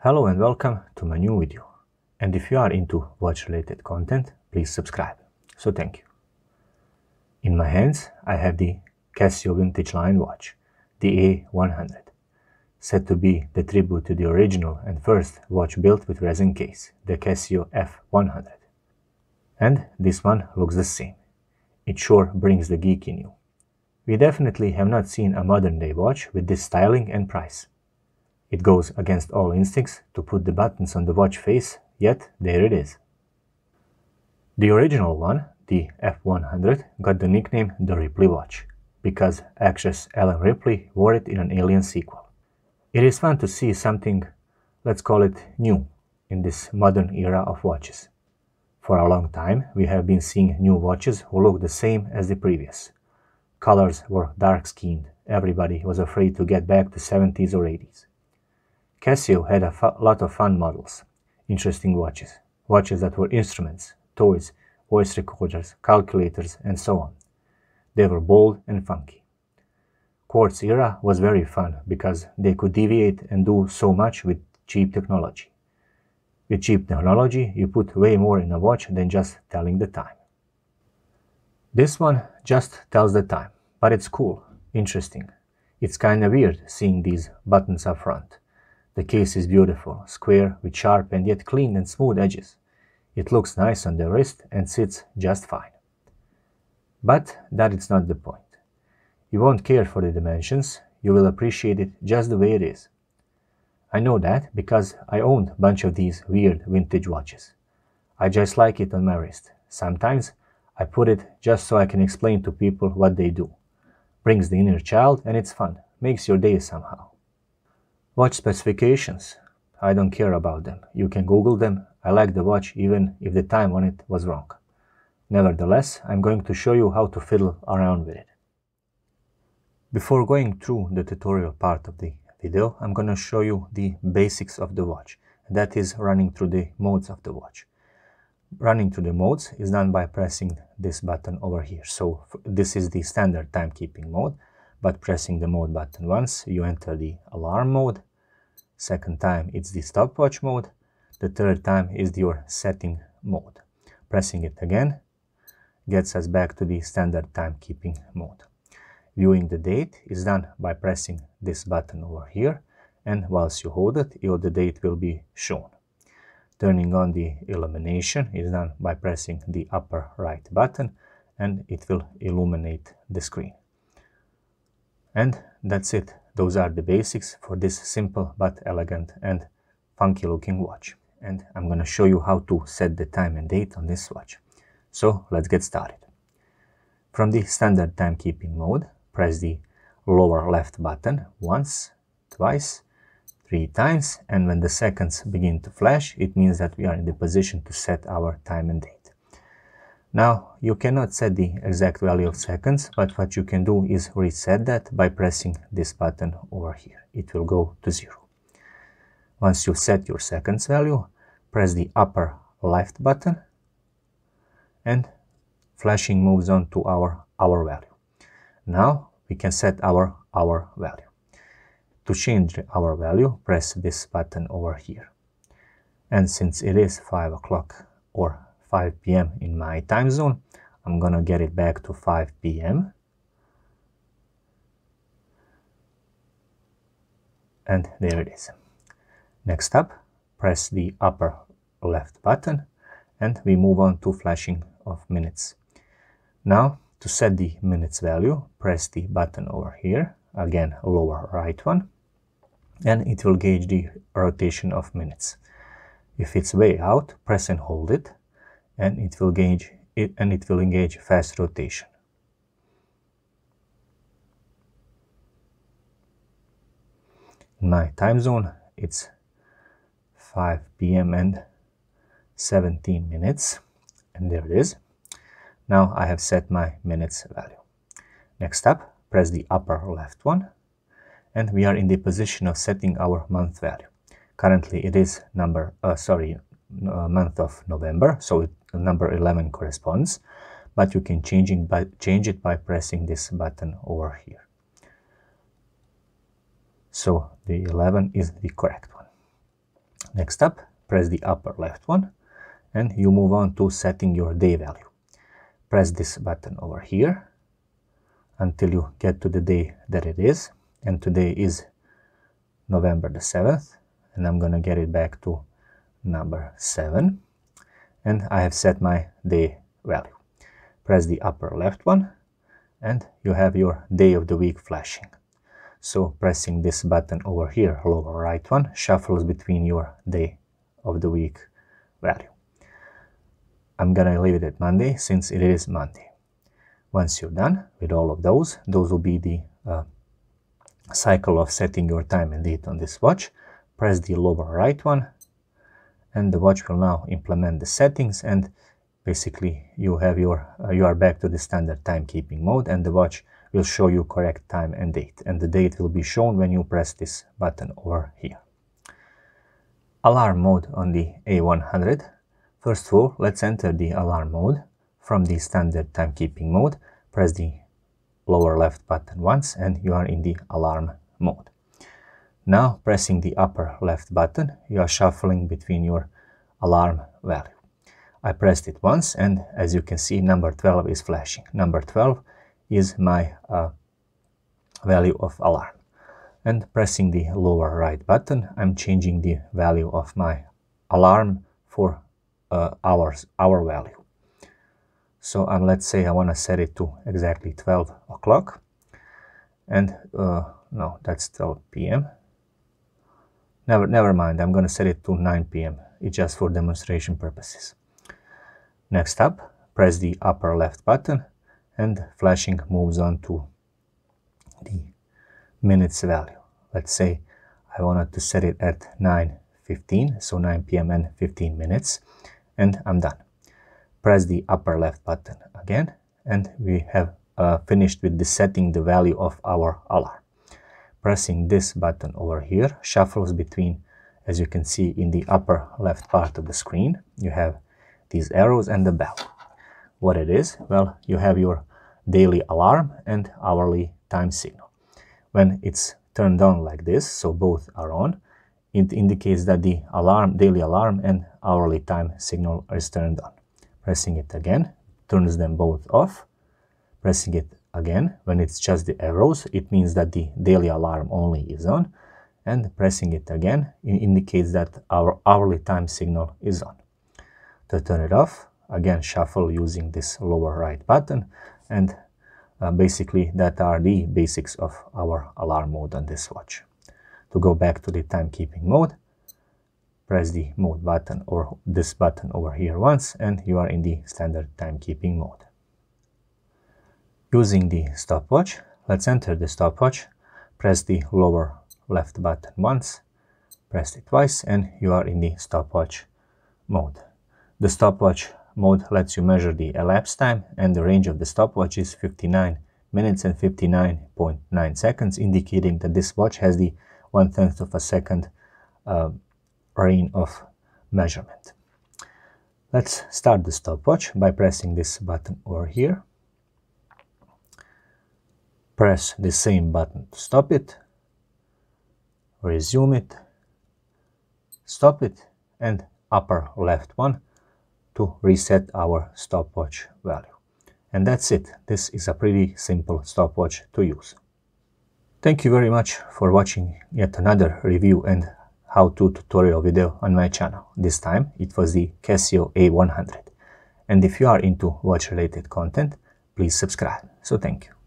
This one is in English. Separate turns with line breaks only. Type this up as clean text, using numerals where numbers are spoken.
Hello and welcome to my new video. And if you are into watch related content, please subscribe. So thank you. In my hands, I have the Casio vintage line watch, the A100, said to be the tribute to the original and first watch built with resin case, the Casio F100. And this one looks the same. It sure brings the geek in you. We definitely have not seen a modern day watch with this styling and price. It goes against all instincts to put the buttons on the watch face, yet there it is. The original one, the F100, got the nickname the Ripley watch, because actress Ellen Ripley wore it in an Alien sequel. It is fun to see something, let's call it new, in this modern era of watches. For a long time, we have been seeing new watches who look the same as the previous. Colors were dark-skinned, everybody was afraid to get back to 70s or 80s. Casio had a lot of fun models, interesting watches that were instruments, toys, voice recorders, calculators, and so on. They were bold and funky. Quartz era was very fun because they could deviate and do so much with cheap technology. With cheap technology, you put way more in a watch than just telling the time. This one just tells the time, but it's cool, interesting. It's kinda weird seeing these buttons up front. The case is beautiful, square, with sharp and yet clean and smooth edges. It looks nice on the wrist and sits just fine. But that is not the point. You won't care for the dimensions, you will appreciate it just the way it is. I know that because I owned a bunch of these weird vintage watches. I just like it on my wrist. Sometimes I put it just so I can explain to people what they do. Brings the inner child and it's fun, makes your day somehow. Watch specifications. I don't care about them. You can Google them. I like the watch even if the time on it was wrong. Nevertheless, I'm going to show you how to fiddle around with it. Before going through the tutorial part of the video, I'm going to show you the basics of the watch. That is running through the modes of the watch. Running through the modes is done by pressing this button over here. So this is the standard timekeeping mode, but pressing the mode button once, you enter the alarm mode. Second time it's the stopwatch mode. The third time is your setting mode. Pressing it again gets us back to the standard timekeeping mode. Viewing the date is done by pressing this button over here, and whilst you hold it, the date will be shown. Turning on the illumination is done by pressing the upper right button, and it will illuminate the screen. And that's it. Those are the basics for this simple but elegant and funky looking watch. And I'm going to show you how to set the time and date on this watch. So let's get started. From the standard timekeeping mode, press the lower left button once, twice, 3 times, and when the seconds begin to flash, it means that we are in the position to set our time and date. Now, you cannot set the exact value of seconds, but what you can do is reset that by pressing this button over here. It will go to 0. Once you set your seconds value, press the upper left button, and flashing moves on to our hour value. Now, we can set our hour value. To change the hour value, press this button over here. And since it is 5 o'clock or 5 p.m. in my time zone, I'm gonna get it back to 5 p.m. And there it is. Next up, press the upper left button and we move on to flashing of minutes. Now, to set the minutes value, press the button over here, again lower right one, and it will gauge the rotation of minutes. If it's way out, press and hold it, and it will gauge it, and it will engage fast rotation. In my time zone, it's 5 p.m. and 17 minutes, and there it is. Now I have set my minutes value. Next up, press the upper left one, and we are in the position of setting our month value. Currently it is month of November, so number 11 corresponds, but you can change it by pressing this button over here. So the 11 is the correct one. Next up, press the upper left one and you move on to setting your day value. Press this button over here until you get to the day that it is, and today is November the 7th, and I'm gonna get it back to number 7, and I have set my day value. Press the upper left one and you have your day of the week flashing. So pressing this button over here, lower right one, shuffles between your day of the week value. I'm gonna leave it at Monday since it is Monday. Once you're done with all of those will be the cycle of setting your time and date on this watch. Press the lower right one and the watch will now implement the settings, and basically you are back to the standard timekeeping mode, and the watch will show you correct time and date, and the date will be shown when you press this button over here. Alarm mode on the A100. First of all, let's enter the alarm mode from the standard timekeeping mode. Press the lower left button once and you are in the alarm mode. Now, pressing the upper left button, you are shuffling between your alarm value. I pressed it once and as you can see, number 12 is flashing. Number 12 is my value of alarm. And pressing the lower right button, I'm changing the value of my alarm for hour value. So let's say I want to set it to exactly 12 o'clock, and no, that's 12 p.m. Never mind, I'm going to set it to 9 p.m. It's just for demonstration purposes. Next up, press the upper left button and flashing moves on to the minutes value. Let's say I wanted to set it at 9:15, so 9 p.m. and 15 minutes, and I'm done. Press the upper left button again and we have finished with the setting the value of our alarm. Pressing this button over here shuffles between, as you can see in the upper left part of the screen, you have these arrows and the bell. What it is? Well, you have your daily alarm and hourly time signal. When it's turned on like this, so both are on, it indicates that the daily alarm and hourly time signal is turned on. Pressing it again turns them both off. Pressing it again when it's just the arrows, it means that the daily alarm only is on, and pressing it again indicates that our hourly time signal is on. To turn it off, again shuffle using this lower right button, and basically that are the basics of our alarm mode on this watch. To go back to the timekeeping mode, press the mode button or this button over here once and you are in the standard timekeeping mode. Using the stopwatch, let's enter the stopwatch. Press the lower left button once, press it twice and you are in the stopwatch mode. The stopwatch mode lets you measure the elapsed time, and the range of the stopwatch is 59 minutes and 59.9 seconds, indicating that this watch has the 1/10 of a second reign of measurement. Let's start the stopwatch by pressing this button over here. Press the same button to stop it, resume it, stop it, and upper left one to reset our stopwatch value. And that's it. This is a pretty simple stopwatch to use. Thank you very much for watching yet another review and how-to tutorial video on my channel. This time it was the Casio A100. And if you are into watch-related content, please subscribe. So thank you.